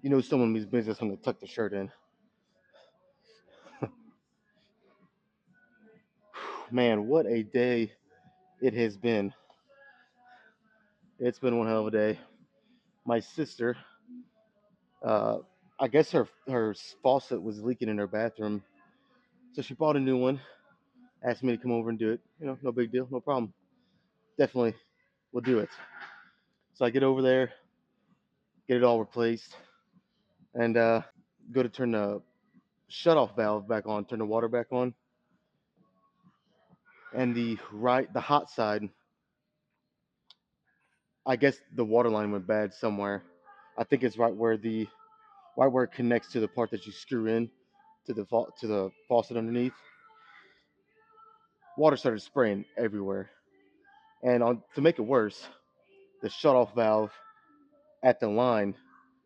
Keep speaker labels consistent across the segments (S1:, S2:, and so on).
S1: You know someone means business when they tuck their shirt in. Man, what a day it has been. It's been one hell of a day. My sister, uh, I guess her faucet was leaking in her bathroom, so she bought a new one. Asked me to come over and do it. You know, no big deal, no problem. Definitely, we'll do it. So I get over there, get it all replaced, and go to turn the shutoff valve back on, turn the water back on, and the hot side, I guess the water line went bad somewhere. I think it's right where it connects to the part that you screw in to the faucet underneath. Water started spraying everywhere, and to make it worse, the shutoff valve at the line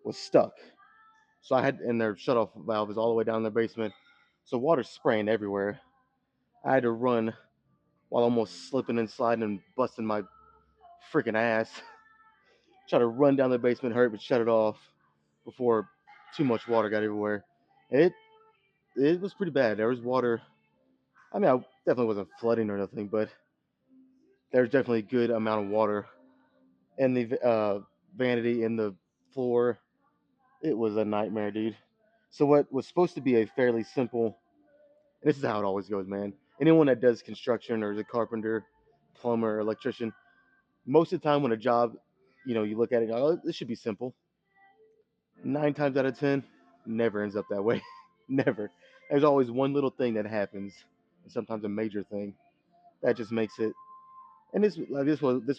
S1: was stuck. So and their shutoff valve is all the way down in the basement, so water's spraying everywhere. I had to run while almost slipping and sliding and busting my freaking ass. Try to run down the basement, hurry but shut it off before too much water got everywhere. And it was pretty bad. There was water. I mean, I definitely wasn't flooding or nothing, but there was definitely a good amount of water in the vanity in the floor. It was a nightmare, dude. So what was supposed to be a fairly simple, and this is how it always goes, man. Anyone that does construction or is a carpenter, plumber, or electrician, most of the time when a job, you look at it, and go, oh, this should be simple. 9 times out of 10, never ends up that way. Never. There's always one little thing that happens, and sometimes a major thing that just makes it. And this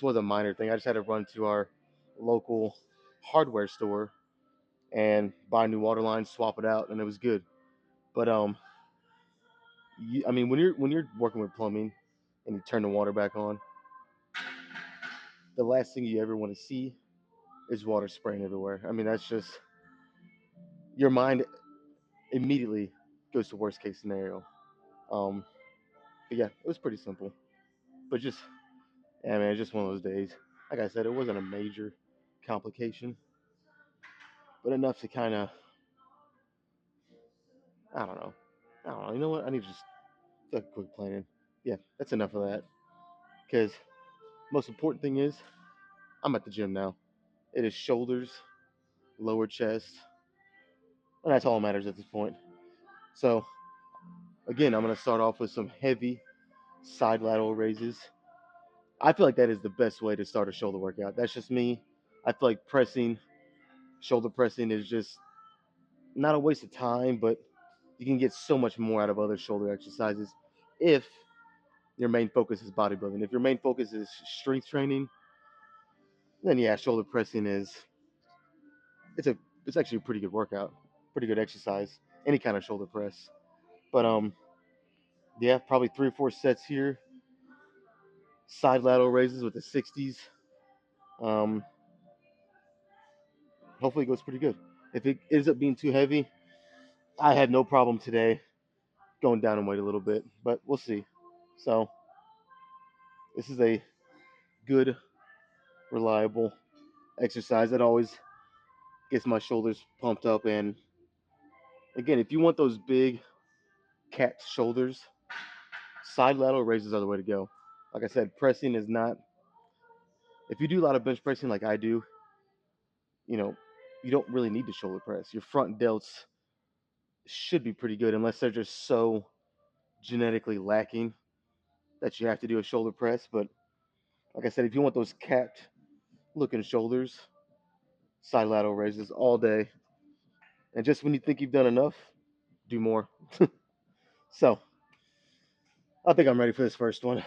S1: was a minor thing. I just had to run to our local hardware store and buy a new water line, swap it out, and it was good. But I mean, when you're working with plumbing and you turn the water back on, the last thing you ever want to see is water spraying everywhere. I mean, that's just your mind immediately goes to worst case scenario. Um, but yeah, it was pretty simple. But just yeah, man, it's just one of those days. Like I said, it wasn't a major complication, but enough to kind of I don't know. I don't know. You know what? I need to just take a quick planning. Yeah, that's enough of that. Because most important thing is I'm at the gym now. It is shoulders, lower chest, and that's all that matters at this point. So again, I'm gonna start off with some heavy side lateral raises. I feel like that is the best way to start a shoulder workout. That's just me. I feel like shoulder pressing is just not a waste of time, but you can get so much more out of other shoulder exercises if your main focus is bodybuilding. If your main focus is strength training, then yeah, shoulder pressing is it's a it's actually a pretty good workout, pretty good exercise, any kind of shoulder press. But yeah, probably 3 or 4 sets here, side lateral raises with the 60s. Um, hopefully it goes pretty good. If it ends up being too heavy, I had no problem today going down in weight a little bit, but we'll see. So this is a good, reliable exercise that always gets my shoulders pumped up. And again, if you want those big cat shoulders, side lateral raises are the way to go. Like I said, pressing is not. If you do a lot of bench pressing like I do, you know, you don't really need to shoulder press. Your front delts should be pretty good unless they're just so genetically lacking that you have to do a shoulder press. But like I said, if you want those capped looking shoulders, side lateral raises all day. And just when you think you've done enough, do more. So I think I'm ready for this first one.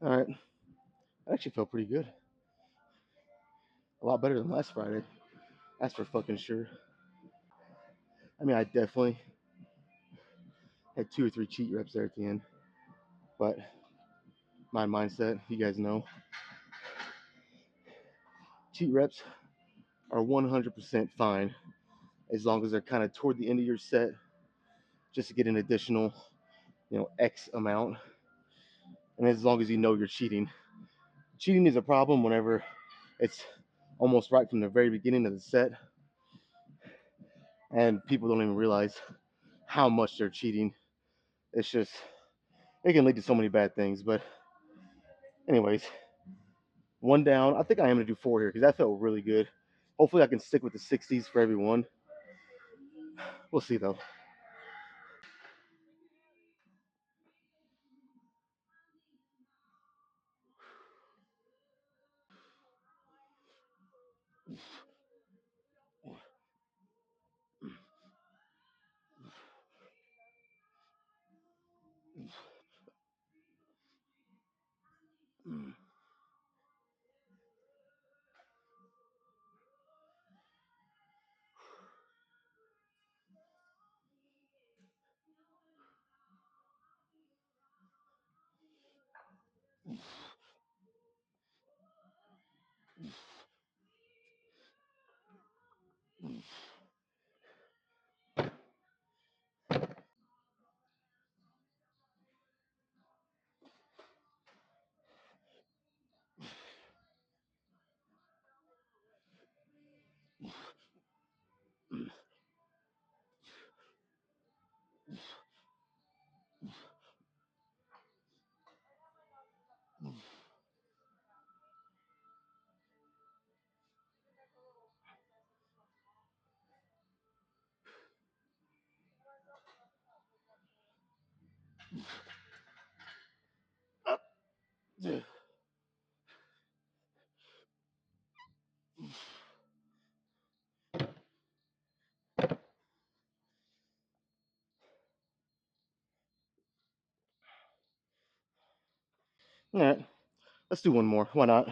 S1: All right, I actually felt pretty good. A lot better than last Friday. That's for fucking sure. I mean, I definitely had 2 or 3 cheat reps there at the end, but my mindset, you guys know, cheat reps are 100% fine as long as they're kind of toward the end of your set, just to get an additional, X amount, and as long as you know you're cheating. Cheating is a problem whenever it's almost right from the very beginning of the set, and people don't even realize how much they're cheating. It's just, it can lead to so many bad things. But anyways, one down. I think I am gonna do 4 here because that felt really good. Hopefully I can stick with the 60s for everyone. We'll see though. All right, let's do one more. Why not?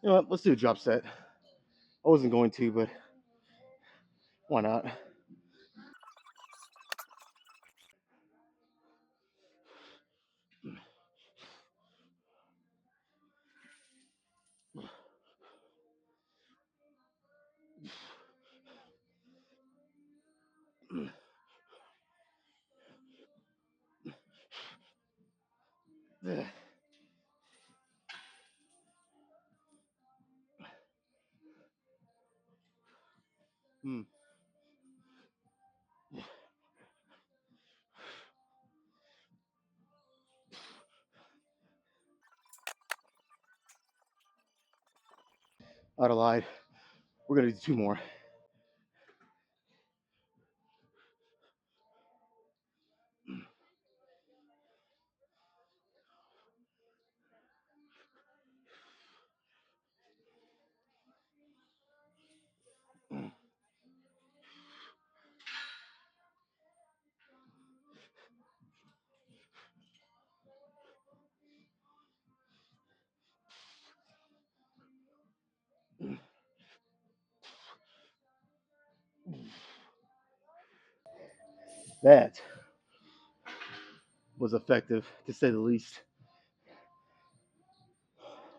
S1: You know what? Let's do a drop set. I wasn't going to, but why not? Hmm. I'd have lied. We're gonna do 2 more. That was effective, to say the least.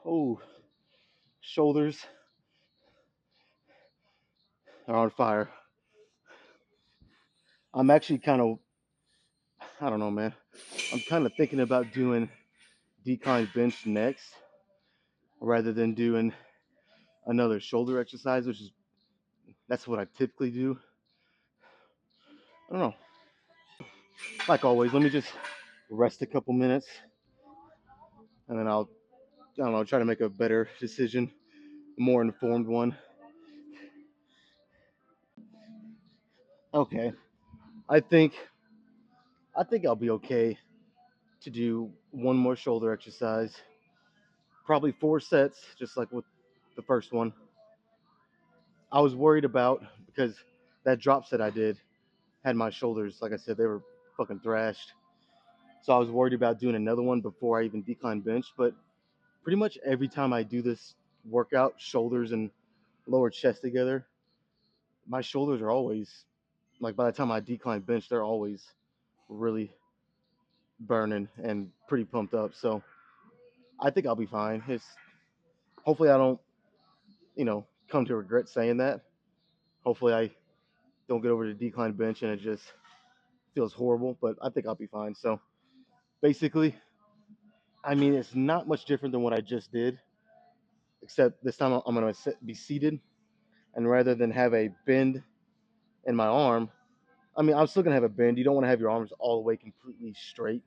S1: Oh, shoulders are on fire. I'm actually kind of, I don't know, man. I'm kind of thinking about doing decline bench next, rather than doing another shoulder exercise, which is that's what I typically do. I don't know. Like always, let me just rest a couple minutes, and then I don't know, try to make a better decision, a more informed one. Okay, I think I think I'll be okay to do one more shoulder exercise, probably 4 sets, just like with the first one. I was worried about because that drop set I did had my shoulders, like I said, they were fucking thrashed. So I was worried about doing another one before I even decline bench. But pretty much every time I do this workout, shoulders and lower chest together, my shoulders are always like by the time I decline bench, they're always really burning and pretty pumped up. So I think I'll be fine. It's hopefully I don't, come to regret saying that. Hopefully I don't get over the decline bench and it just feels horrible. But I think I'll be fine. So basically, I mean, it's not much different than what I just did, except this time I'm going to be seated, and rather than have a bend in my arm, I mean, I'm still going to have a bend. You don't want to have your arms all the way completely straight,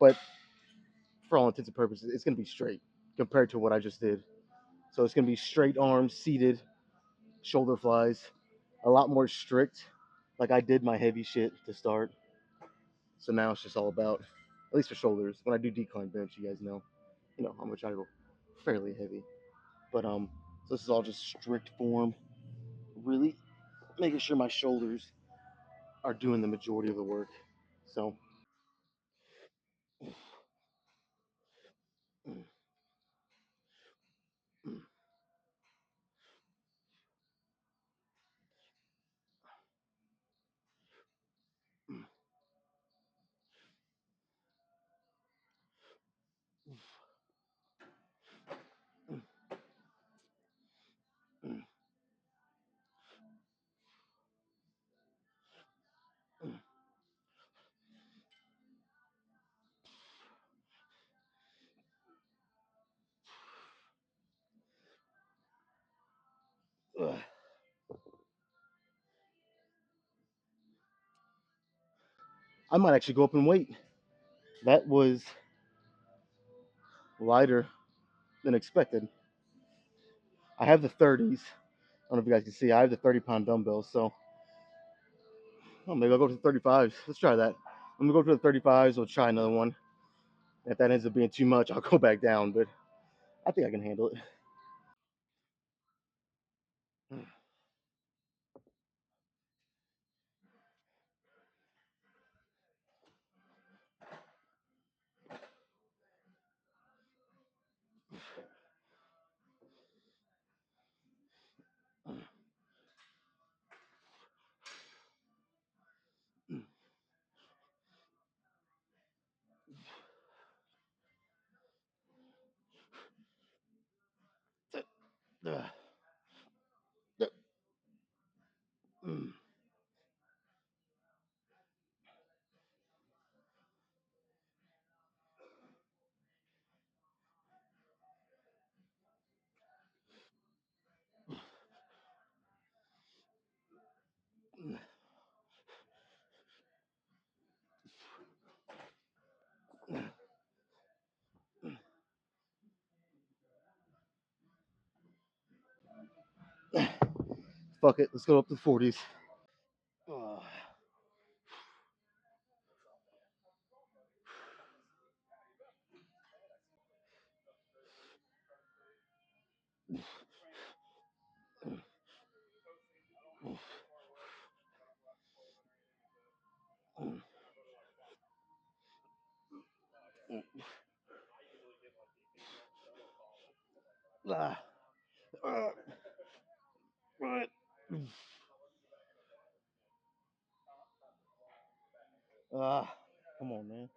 S1: but for all intents and purposes, it's going to be straight compared to what I just did. So it's going to be straight arms, seated, shoulder flies, a lot more strict. Like I did my heavy shit to start. So now it's just all about, at least for shoulders. When I do decline bench, you guys know, how much I go fairly heavy. But so this is all just strict form, really making sure my shoulders are doing the majority of the work. So I might actually go up in weight. That was lighter than expected. I have the 30s. I don't know if you guys can see. I have the 30-pound dumbbells. So maybe I'll go to the 35s. Let's try that. I'm gonna go to the 35s. We'll try another one. If that ends up being too much, I'll go back down. But I think I can handle it. Fuck it. Let's go up to the 40s. Come on, man.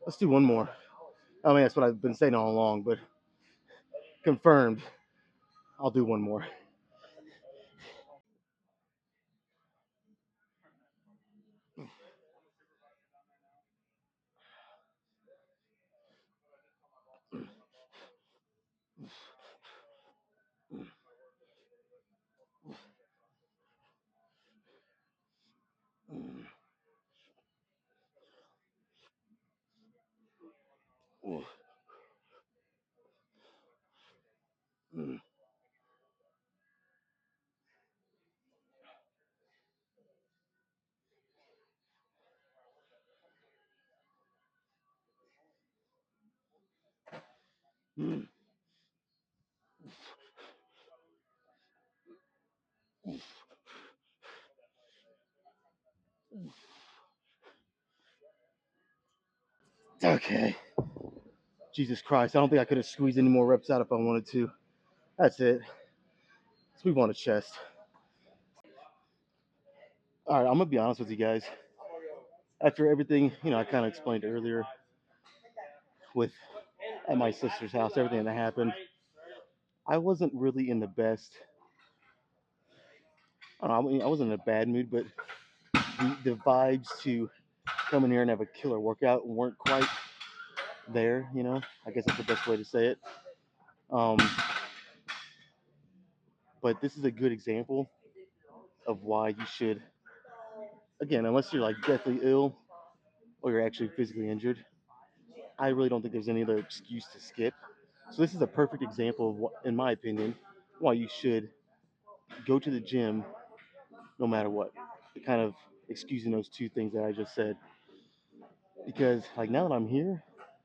S1: Let's do one more. I mean, that's what I've been saying all along, but confirmed. I'll do one more. Okay. Jesus Christ, I don't think I could have squeezed any more reps out if I wanted to. That's it. Let's move on to chest. All right, I'm gonna be honest with you guys. After everything, I kind of explained earlier with at my sister's house, everything that happened, I wasn't really in the best. I wasn't in a bad mood, but the vibes to come in here and have a killer workout weren't quite there. I guess that's the best way to say it. Um, but this is a good example of why you should, again, unless you're like deathly ill or you're actually physically injured, I really don't think there's any other excuse to skip. So this is a perfect example of what, in my opinion, why you should go to the gym no matter what. Kind of excusing those two things that I just said. Because like now that I'm here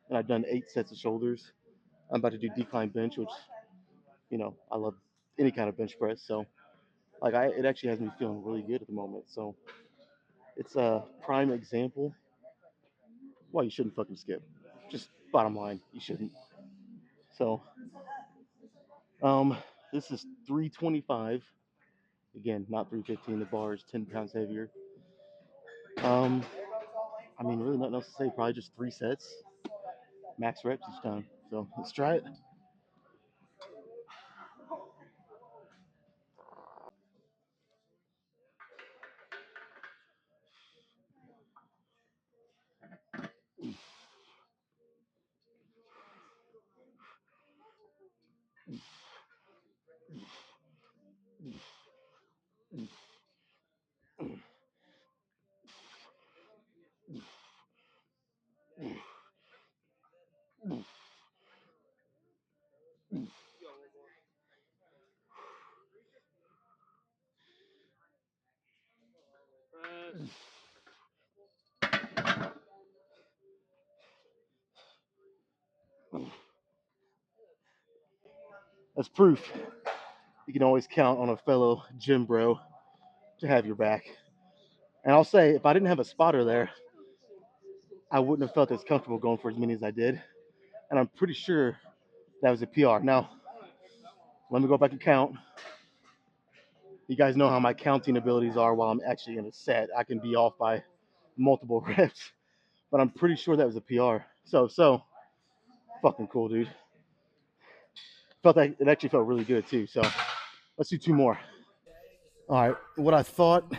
S1: and I've done 8 sets of shoulders, I'm about to do decline bench, which I love any kind of bench press. So like it actually has me feeling really good at the moment. So it's a prime example why you shouldn't fucking skip. Just bottom line, you shouldn't. So um, this is 325. Again, not 315. The bar is 10 pounds heavier. Um, I mean, really nothing else to say. Probably just 3 sets, max reps each time. So let's try it. As proof, you can always count on a fellow gym bro to have your back. And I'll say, if I didn't have a spotter there, I wouldn't have felt as comfortable going for as many as I did. And I'm pretty sure that was a PR. Now, let me go back and count. You guys know how my counting abilities are while I'm actually in a set. I can be off by multiple reps, but I'm pretty sure that was a PR. So fucking cool, dude. Felt like it actually felt really good too. So let's do 2 more. All right, what I thought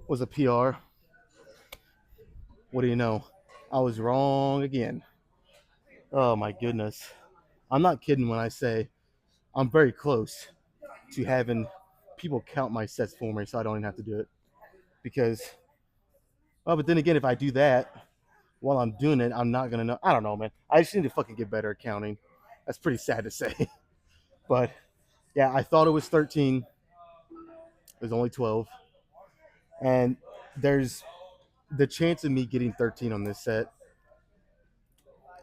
S1: was a PR. What do you know? I was wrong again. Oh my goodness. I'm not kidding when I say I'm very close to having people count my sets for me so I don't even have to do it. Because, well, but then again, if I do that while I'm doing it, I'm not going to know. I don't know, man. I just need to fucking get better at counting. That's pretty sad to say. But yeah, I thought it was 13. It was only 12. And there's the chance of me getting 13 on this set.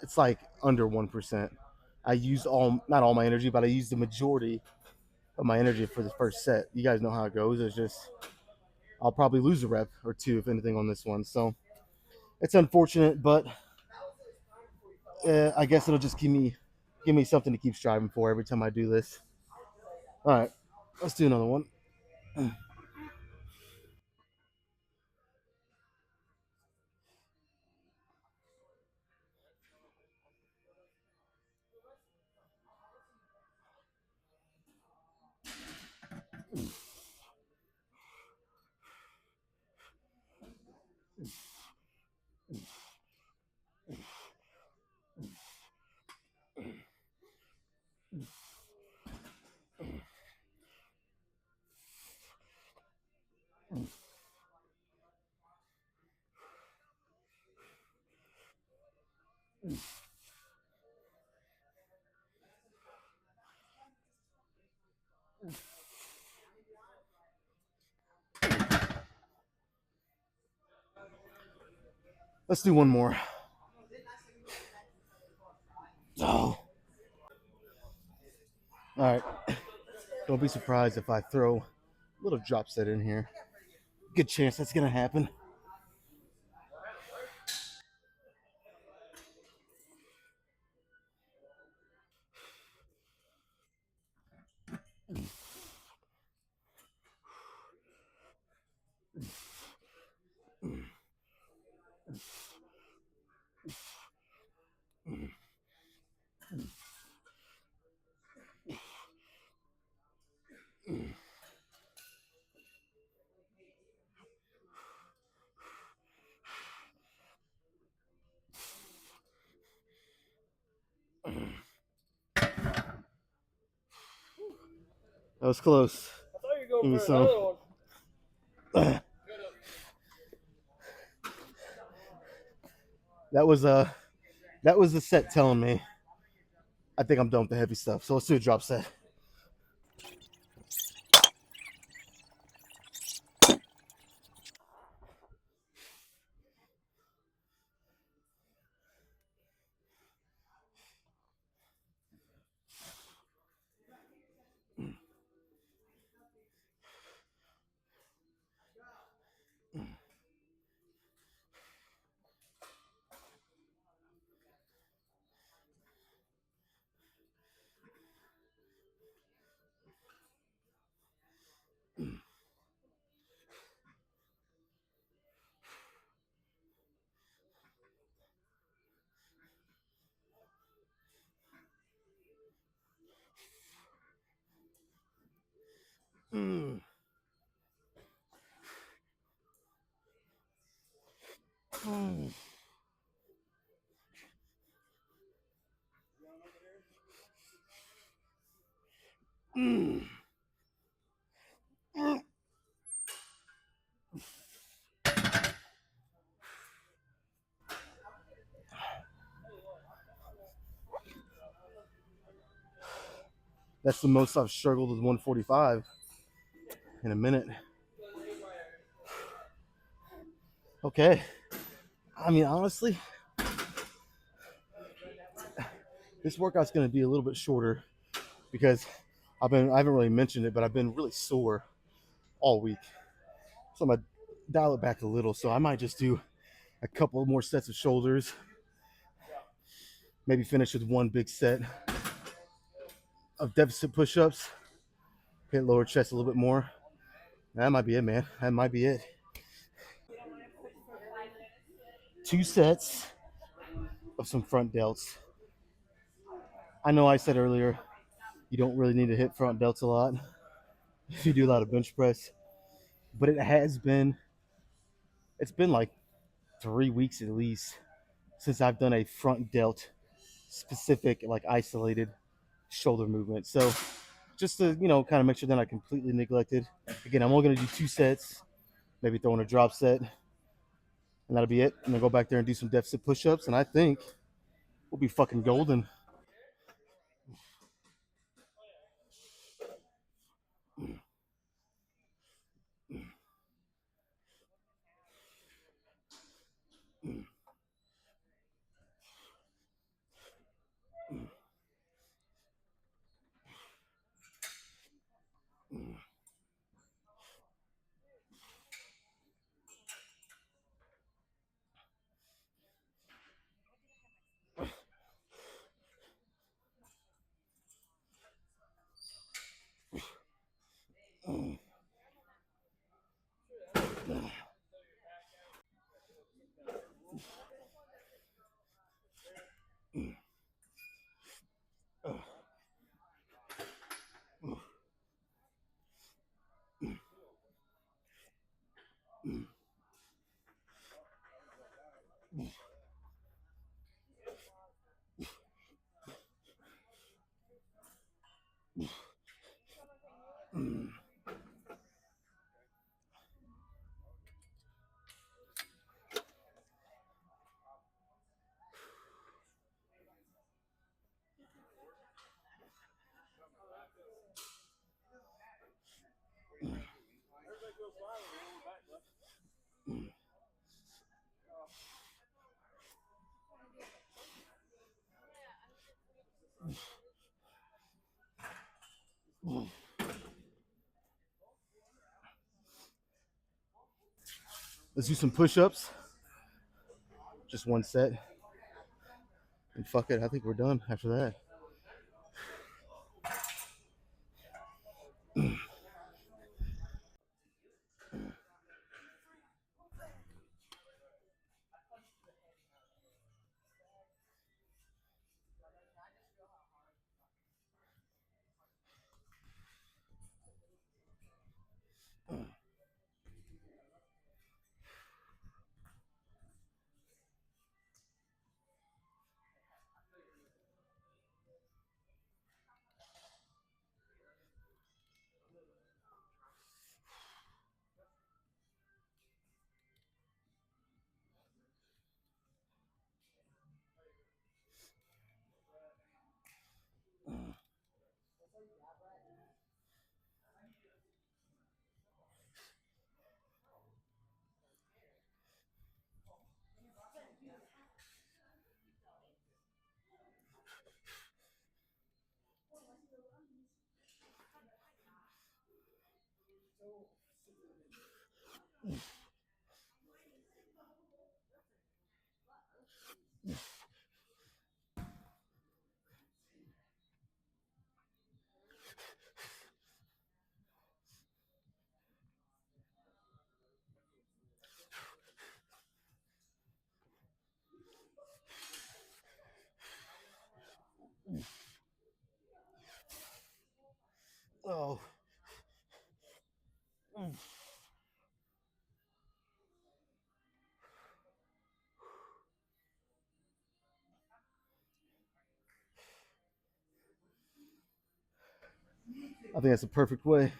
S1: It's like under 1%. I used not all my energy, but I used the majority of my energy for the first set. You guys know how it goes. It's just I'll probably lose a rep or two, if anything, on this one. So it's unfortunate, but I guess it'll just give me something to keep striving for every time I do this. All right, let's do another one. Let's do one more. Oh. All right. Don't be surprised if I throw a little drop set in here. Good chance that's gonna happen. That was close.
S2: I thought you were
S1: Give me
S2: going for
S1: some.
S2: another one.
S1: That was the set telling me I think I'm done with the heavy stuff. So let's do a drop set. Mm. Mm. Mm. That's the most I've struggled with 145 in a minute. Okay. I mean, honestly, this workout's going to be a little bit shorter because I haven't really mentioned it, but I've been really sore all week. So I'm going to dial it back a little. So I might just do a couple more sets of shoulders, maybe finish with one big set of deficit push-ups, hit lower chest a little bit more. That might be it, man. That might be it. 2 sets of some front delts. I know I said earlier you don't really need to hit front delts a lot if you do a lot of bench press, but it's been like 3 weeks at least since I've done a front delt specific, like isolated shoulder movement. So just to, kind of make sure that I completely neglected. Again, I'm only going to do 2 sets, maybe throw in a drop set, and that'll be it. And then go back there and do some deficit push-ups, and I think we'll be fucking golden. Let's do some push-ups. Just one set. And fuck it, I think we're done after that. Oh. I think that's a perfect way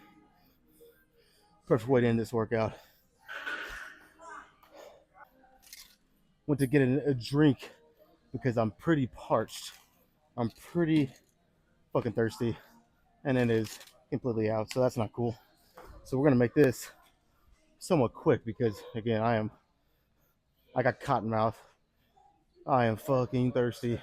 S1: to end this workout. Went to get a drink because I'm pretty parched. I'm pretty fucking thirsty, and it is completely out, so that's not cool. So we're gonna make this somewhat quick because again, I got cotton mouth. I am fucking thirsty.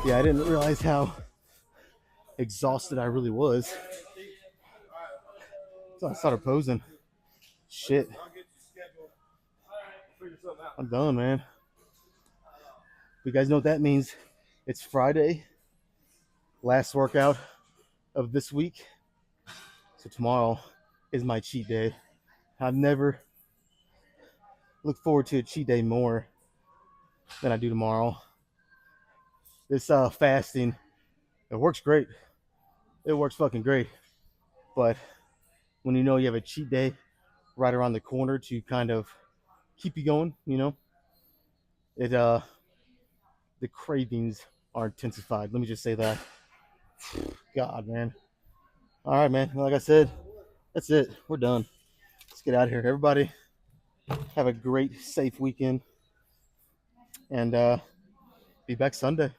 S1: Yeah, I didn't realize how exhausted I really was. So I started posing. Shit. I'm done, man. You guys know what that means? It's Friday, last workout of this week. So tomorrow is my cheat day. I've never looked forward to a cheat day more than I do tomorrow. This fasting, it works great. It works fucking great. But when you know you have a cheat day right around the corner to kind of keep you going, you know, it the cravings are intensified. Let me just say that. God, man. All right, man. Like I said, that's it. We're done. Let's get out of here. Everybody, have a great, safe weekend. and be back Sunday.